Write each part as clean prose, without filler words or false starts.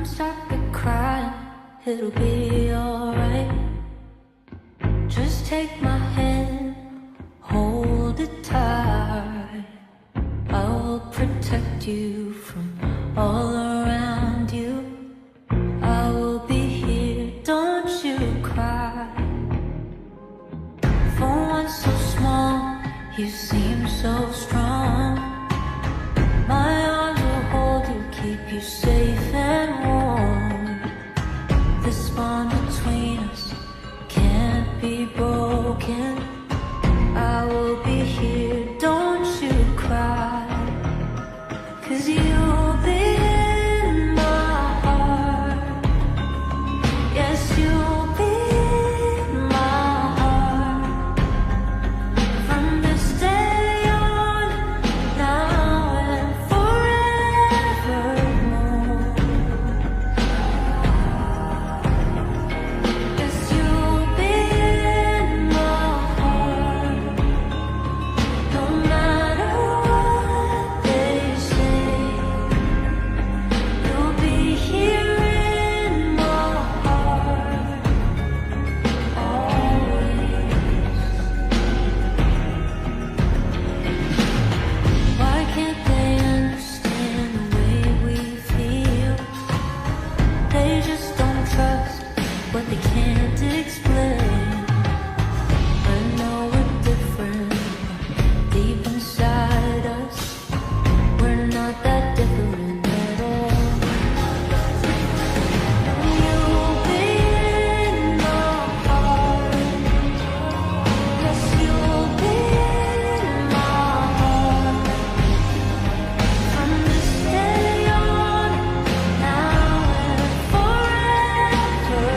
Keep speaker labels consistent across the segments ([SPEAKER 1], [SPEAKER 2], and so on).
[SPEAKER 1] Sometimes I could cry, it'll be alright. Just take my hand, hold it tight. I will protect you from all around you. I will be here, don't you cry. For one so small, you seem so strong. My arms will hold you, keep you safe and warm. This bond between us can't be broken. I will be here, don't you cry. 'Cause you'll be in my heart. Yes, you'll be in my heart. From this day on, now and forevermore. Yes, you'll be in my heart. No matter what they say, you'll be here in my heart always. Why can't they understand the way we feel? They just don't trust what they can't explain. I know we're different, but deep inside us, we're not that different at all. You'll be in my heart. Yes, you'll be in my heart. From this day on, now and forevermore.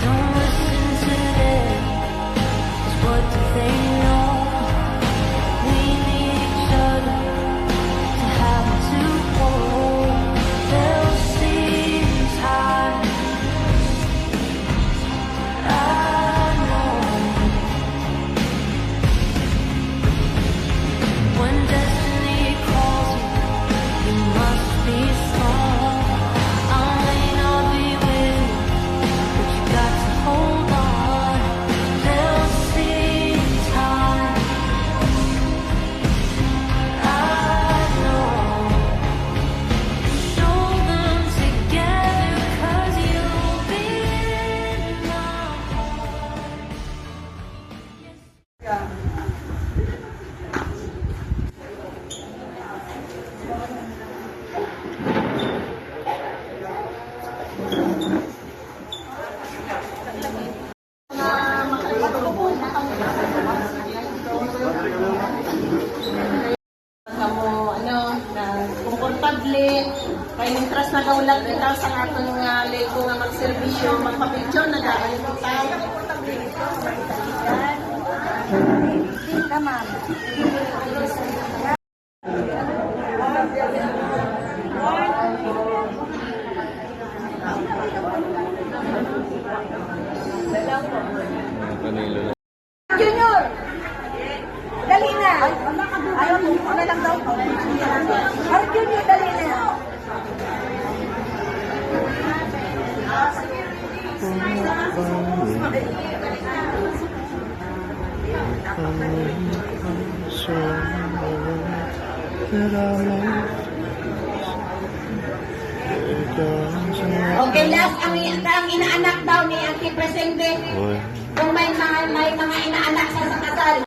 [SPEAKER 1] Don't listen to them, 'cause what do they know? We need each other to have to hold. They'll see in time. I know when destiny calls you, you must be strong. I may not be with you, but you got to hold on. They'll see in time. I know. Show them together, 'cause you'll be in my heart.
[SPEAKER 2] Kamo na komportable kay intras na gaulat itaw sa atong nga lego nga magserbisyo magpapicture na dahil ito tayo.
[SPEAKER 3] Junior! Dali na! Ayaw mo na lang daw. Art Junior, dali na! Okay, last ang inaanak daw ni Auntie Presente. Kung may mga inaanak sa kasal.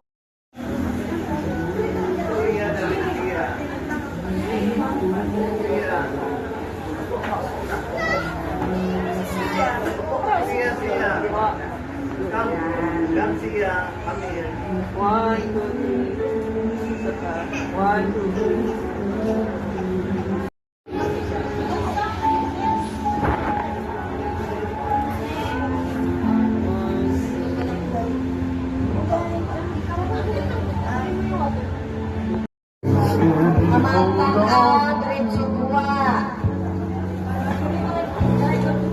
[SPEAKER 3] Mamantang diretso buwa.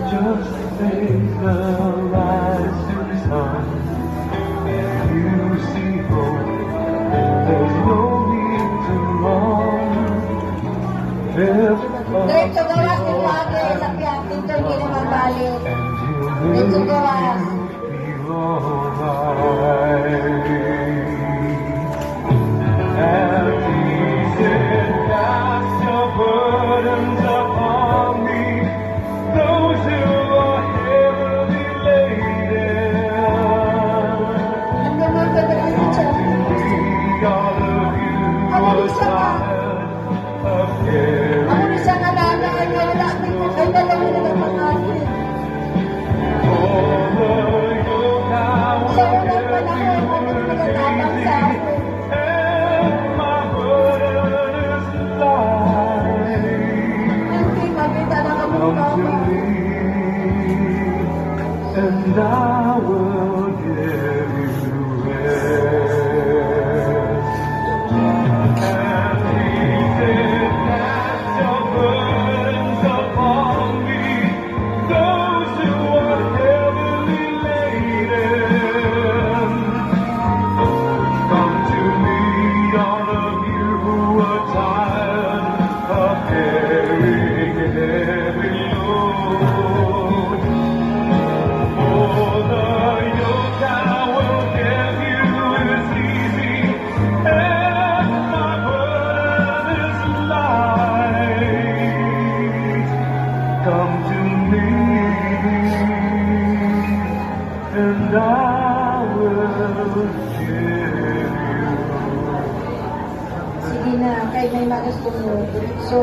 [SPEAKER 4] Just take the rise to the sun, and you see hope. There's no need to run.
[SPEAKER 3] Medyo gawas.
[SPEAKER 4] feel alright. And Jesus, cast your burdens upon me, those who are heavily laden.
[SPEAKER 3] Ang gamang gagawin siya.
[SPEAKER 4] All of you are tired of carrying.
[SPEAKER 3] Ako ni siya nalaga, ay wala ko, ay dalawa na nagpapakain. Sa unang panahon, ako na nagtatapang sa ako. Hindi makita na kami mama.
[SPEAKER 4] And I will give you rest. And he said, cast your burdens upon me, those who are heavily laden. Come to me, all of you who are tired of carrying heavy load. For the yoke I will give you is easy, and my burden is light. Come to me, and I will give you.
[SPEAKER 3] Sige na, kay may magusto mo. So,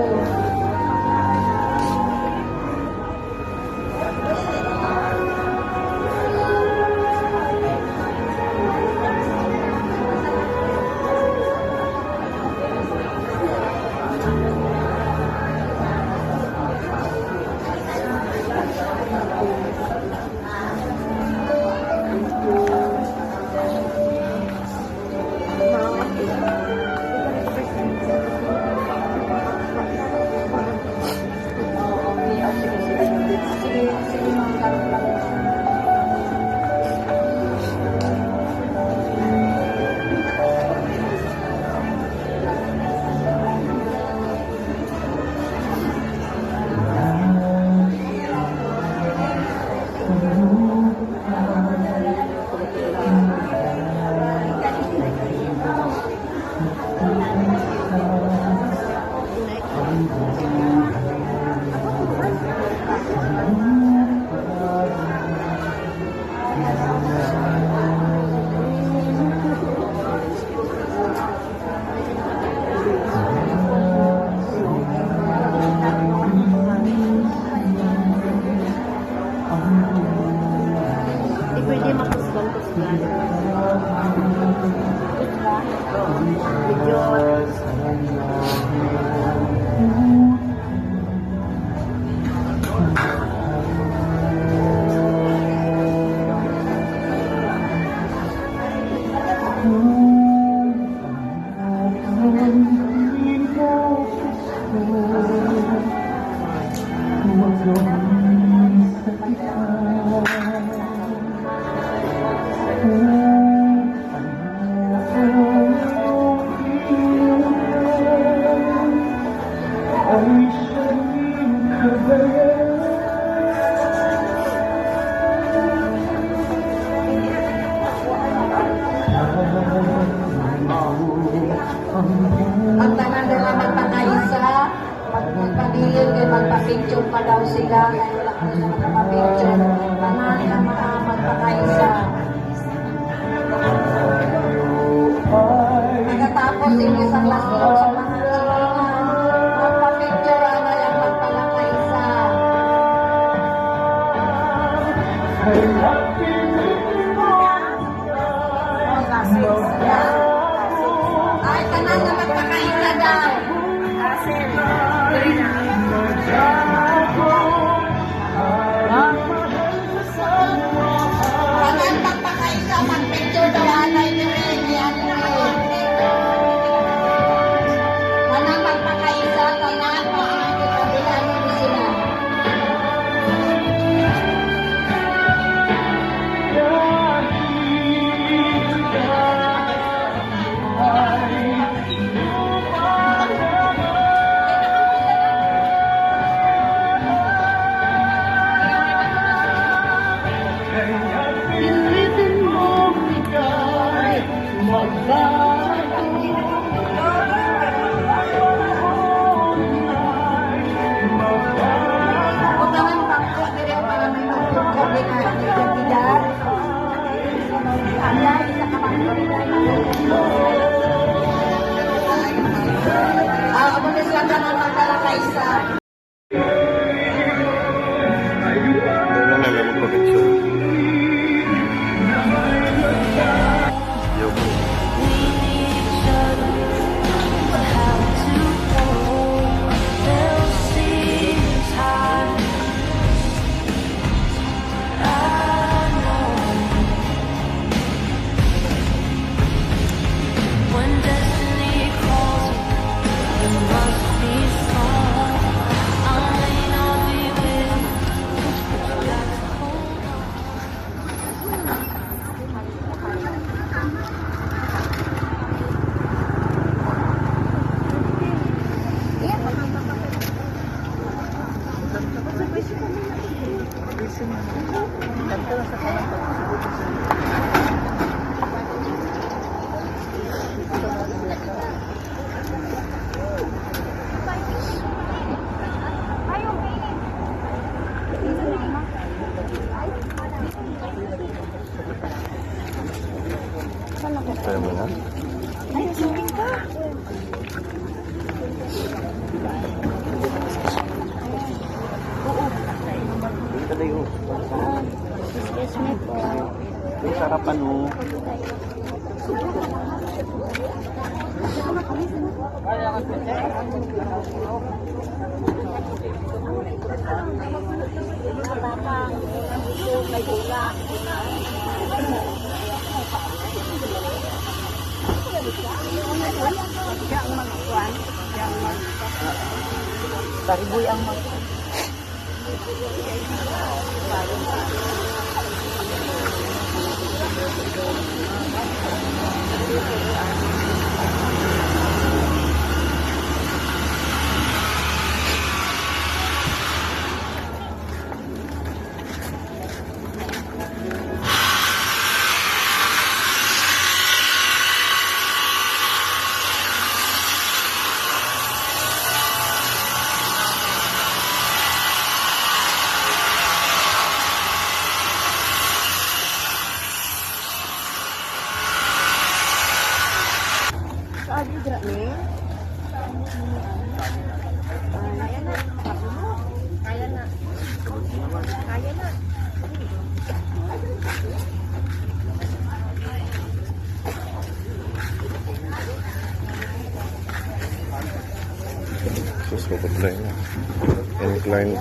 [SPEAKER 3] sige mga kapatid. Ang tanan nila magpakaisa, magpabilin, kaya magpapicture pa daw sila, kaya wala ko na magpapicture. Tanan nila magpakaisa. Pagkatapos yung isang last call sa mga magpapicture, ano yung magpalakaisa. Ay, tanan na magpakaisa daw. Tanan magpakaisa, magpicture daw anay ni Rene, tanan magpakaisa, tanan makakita bilang sila. magpakaisa.
[SPEAKER 5] Doon na namin magpapicture. Yo.
[SPEAKER 1] We need each other, but how to hold they'll see us high. I know when destiny calls, you must be strong. I may not be with you, but you got to hold on.
[SPEAKER 5] Kaya mo na? Hindi ka tayo. Ang sarapan mo.
[SPEAKER 3] Bariboy ang mag...
[SPEAKER 5] Sus, kapag-line na. Incline.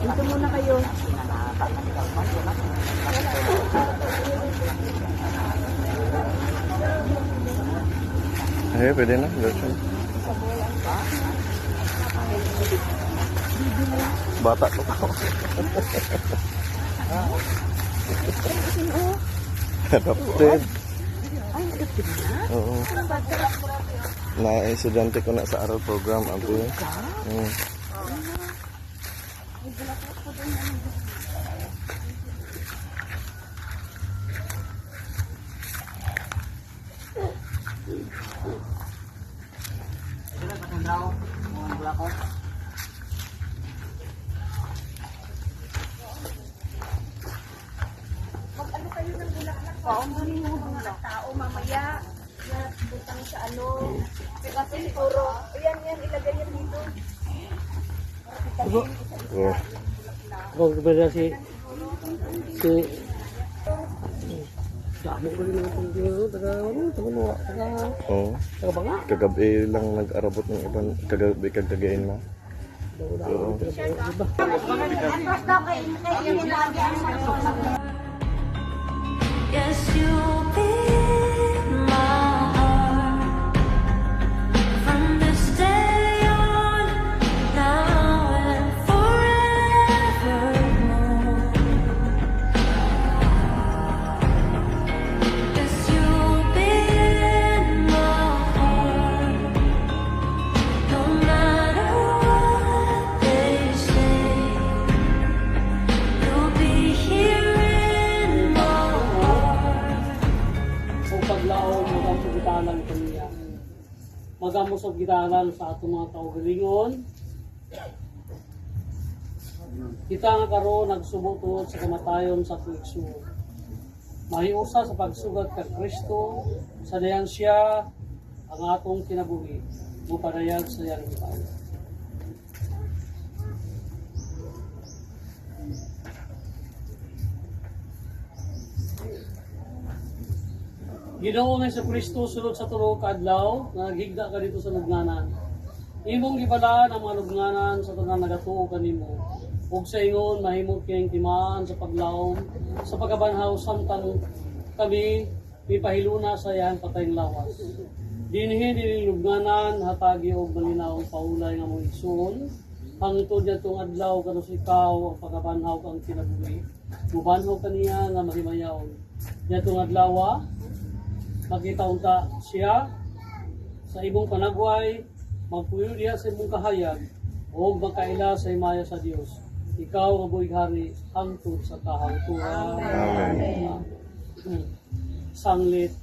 [SPEAKER 3] Dito muna kayo.
[SPEAKER 5] Eh, pwede na. Diretso na. Bata ko pa. Adopted. Oo. Na-estudyante ko na sa aral program. Abi.
[SPEAKER 3] Paong mo mga tao mamaya. na butang sa ano. Kasi siguro, ayan, ilagay yan dito.
[SPEAKER 5] Oh.
[SPEAKER 6] Kung kumbaga si damo ko rin naman itong gino, taga
[SPEAKER 5] Oh.
[SPEAKER 6] banga.
[SPEAKER 5] Kagabi lang nag-arabot ng ibang kagabihin na. Oo.
[SPEAKER 1] Yes, you'll be in my heart from this day on, now and forevermore. Yes, you'll be in my heart, no matter what they say. You'll be here in my heart.
[SPEAKER 6] Kung paglaon mo ang pagitalan kaniya. Magamos ang gitalan sa atong mga kaugalingon. Kita nga karon nagsubutod sa kamatayon sa Kristo. Mahiusa sa pagsugat kay Kristo, sa dayan siya ang atong kinabuhi. Mupanayag sa iyang gitalan. Ginoo nga sa Kristo sulod sa tulo ka adlaw nga naghigda ka dito sa lubnganan. Imong gibalaan ang mga lubnganan sa tanang nagatuo kanimo. Ug sa ingon mahimot kayong timaan sa paglaom sa pagkabanhaw samtang kami mipahiluna sa iyang patayng lawas. Dinhi dili lubnganan hatagi og malinaw ang paulay nga mong igsoon. Hangtod yatong adlaw kanos ikaw ang pagkabanhaw kang kinabuhi. Mubanhaw kaniya nga mahimayaon. Yatong adlaw makita unta siya sa imong panagway, magpuyo diha sa imong kahayag, o magkaila sa imaya sa Dios. Ikaw nga buhig hari hangtod sa kahangturan.
[SPEAKER 5] Amen.
[SPEAKER 6] Sanglit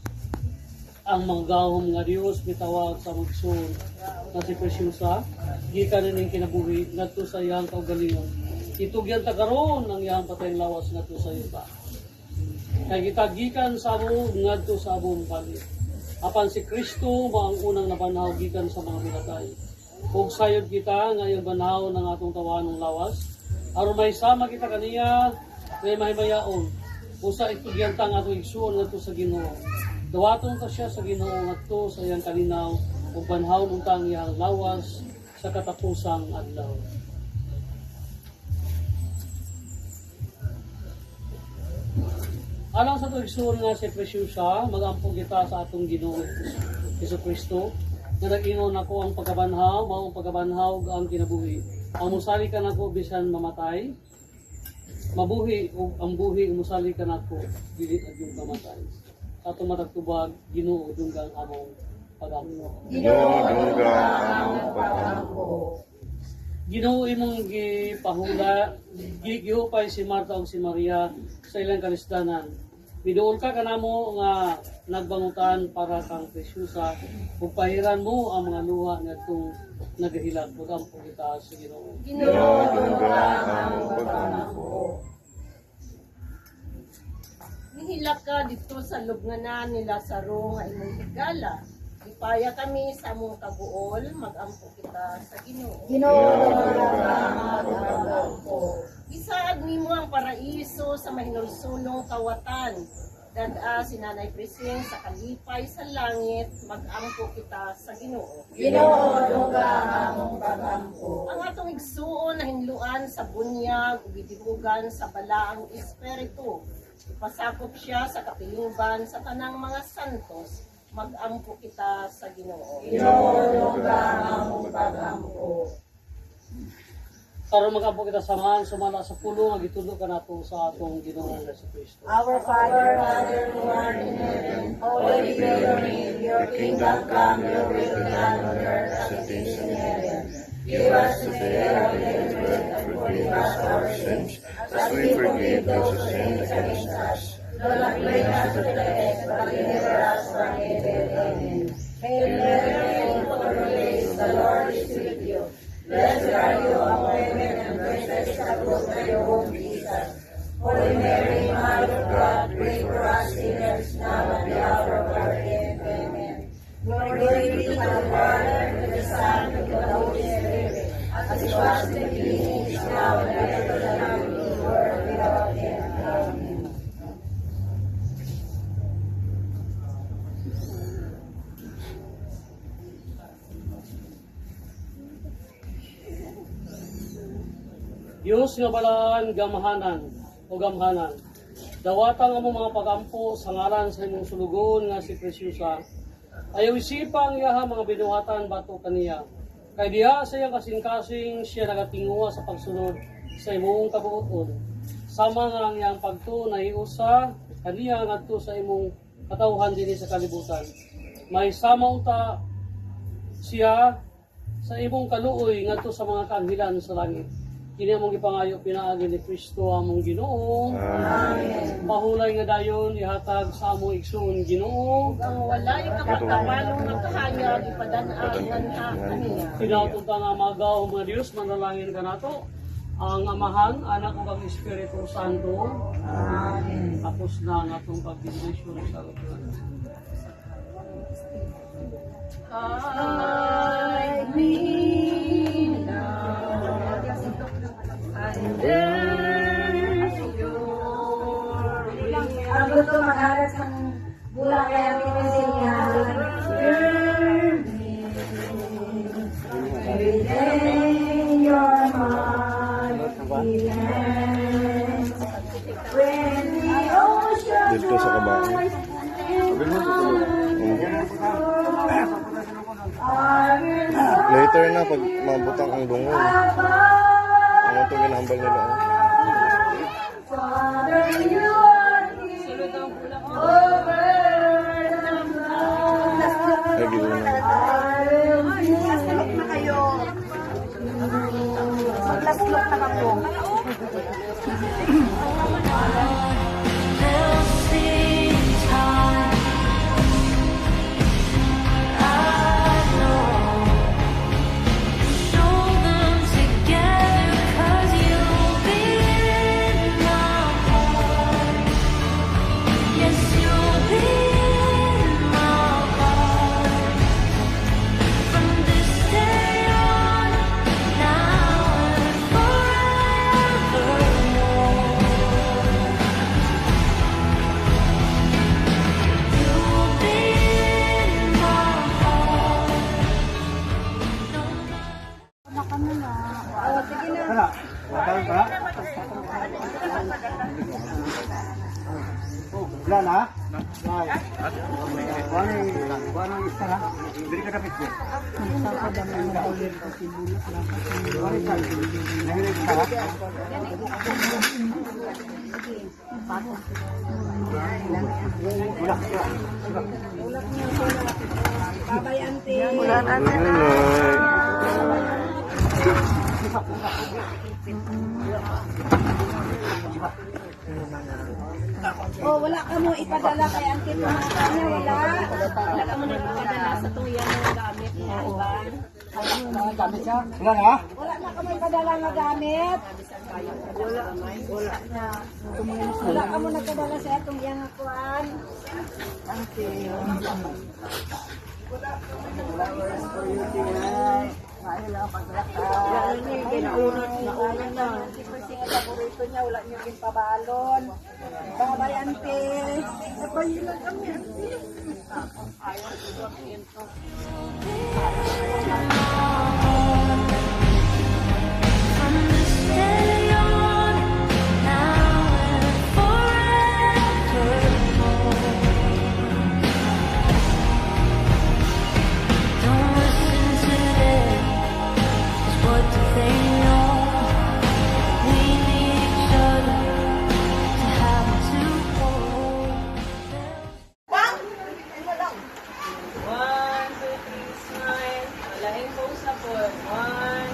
[SPEAKER 6] ang mga gahom nga Dios mitawag sa magsun na si Presyosa, gikan ning kinabuhi ngadto sa iyang kaugalingon. Itugyan ta karon ang iyang patayng lawas ngadto sa yuta. Kay gitagikan sa amo ngadto sa among palit. Apan si Kristo mao ang unang nabanhaw gikan sa mga minatay. Ug sayod kita nga iyang banhaw ng atong tawanong lawas. Aron may sama kita kaniya ngay mahimayaon. Usa itugyan ta nga atong igsuon ngadto sa Ginoo. Dawaton ta siya sa Ginoo ngadto sa iyang kalinaw ug banhaw unta ang iyang lawas sa katapusang adlaw. Alang sa tuigsuon nga si Presyosa, mag-ampong kita sa atong Ginoo Hesus Kristo, nga nag-ingon ako ang pagkabanhaw, mao ang pagkabanhaw ang kinabuhi. Ang musali ka nako bisan mamatay, mabuhi o ang buhi musali ka nako dili agyong kamatay. Sa atong matagtubag, Ginoo dunggang among pag-ampo.
[SPEAKER 5] Ginoo dungga ang pag-ampo.
[SPEAKER 6] Ginoo imong gipahula, gihupay si Marta ug si Maria sa ilang kalisdanan. Miduol ka kanamo nga nagbangutan para kang Presyosa ug pahiran mo ang mga luha ngadtong nagahilag pag-ampo kita sa Ginoo.
[SPEAKER 5] Ginoo dungga ang pag-ampo.
[SPEAKER 2] Nihilak ka dito sa lubnganan ni Lazaro nga imong higala. Ipaya kami sa among kabuol, mag-ampo kita sa Ginoo. Isaad nimo ang paraiso sa mahinulsunong kawatan. Dada si Nanay Presyen sa kalipay sa langit, mag-ampo kita sa Ginoo. Ang atong igsuon na hinluan sa bunyag, ubidibugan sa balaang espiritu. Ipasakop siya sa kapilingban sa tanang mga santos. Mag-ampo kita sa Ginoo.
[SPEAKER 6] Karon mag-ampo kita samahan sumala sa pulo nga gitudlo ka nato sa atong Ginoo Hesus Kristo.
[SPEAKER 3] Our Father, who art in heaven, holy be your name. Your kingdom come, your will be done on earth as it is in heaven. Give us today our daily bread, and forgive us our sins, as we forgive those who sin against us. Do not bring us to the test, but deliver us from evil. Amen. Hail Mary, full of grace, the Lord is with you. Blessed are you among women, and blessed is the fruit of your womb, Jesus. Holy Mary, Mother of God, pray for us sinners, now and the hour of our death. Amen.
[SPEAKER 5] Jesus was the beginning, is now, and ever shall be, world without end. Amen.
[SPEAKER 6] Diyos nga balaan gamhanan o gamhanan. Dawatang ang mga pagampo sa ngalan sa imong sulugon nga si Presyosa. Ayaw isipang iyaha mga binuhatan bato kaniya. Kay diha sa iyang kasing-kasing siya nagatinguha sa pagsunod sa imong kabuoton. Sama nga ang iyang pagto na iusa kaniya ngadto sa imong katawhan dinhi sa kalibutan. May sama unta siya sa imong kaluoy ngadto sa mga kaanghelan sa langit. Kini among gipangayo pinaagi ni Kristo among Ginoo.
[SPEAKER 5] Amen.
[SPEAKER 6] Mahulay nga dayon ihatag sa among igsoon Ginoo.
[SPEAKER 2] Ang walay kapagkamalong nakahanyag, ipadanaan ha kaniya.
[SPEAKER 6] Pinautunta nga magaw mga Diyos, manalangin ka nato. Ang Amahan, Anak ug ang Espiritu Santo. Amen. Tapos na nga itong pag-benedisyon sa lugar.
[SPEAKER 2] Hide me now under your
[SPEAKER 3] Ang gusto mag-aras ng bulang kaya pinisin niya. Every day you're my hands. When the ocean
[SPEAKER 5] Dito sa kabaan. Later na pag mabutang ang dungol. Ano ito ginahambal nila?
[SPEAKER 3] Father, you are here over the mountains.
[SPEAKER 5] Ay, gila na.
[SPEAKER 3] Maglaslok na ako.
[SPEAKER 1] They'll see time. I know. Show them together 'cause you'll be in my heart. Yes, you'll be in my heart. From this day on, now and forevermore. You'll be in my heart.
[SPEAKER 7] Wala na? Nay. Wala isa na? Dili ka kapit ko.
[SPEAKER 3] Oh, wala ka mo ipadala kay Auntie Tumata niya, wala.
[SPEAKER 2] Wala ka mo nagpadala sa tuyan ng gamit niya, Ivan.
[SPEAKER 7] Wala na?
[SPEAKER 3] Wala na ka mo ipadala nga gamit. Wala ka mo nagpadala sa atong iyang kuan. Wala niya yung ginaunat na. Kasi nga paborito niya, wala niya yung pabalon. Bye-bye, Auntie. Bye-bye lang kami, Auntie.
[SPEAKER 1] From this day on, now and forevermore. Don't listen to them, 'cause what do they know? We need each other to have to hold.
[SPEAKER 2] One, two, three, smile. Walahin po sa foot. 1,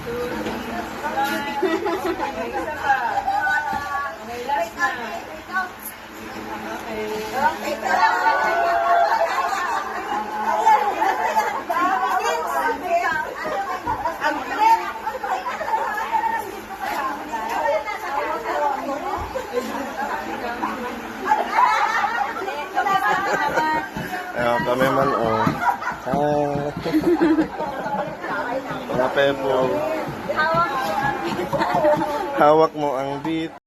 [SPEAKER 2] 2, 3, smile. Okay, isa pa. Okay, last na. Okay.
[SPEAKER 5] Ayan, kami man, oh. Ah. Mga pepo.
[SPEAKER 3] Hawak mo ang beat.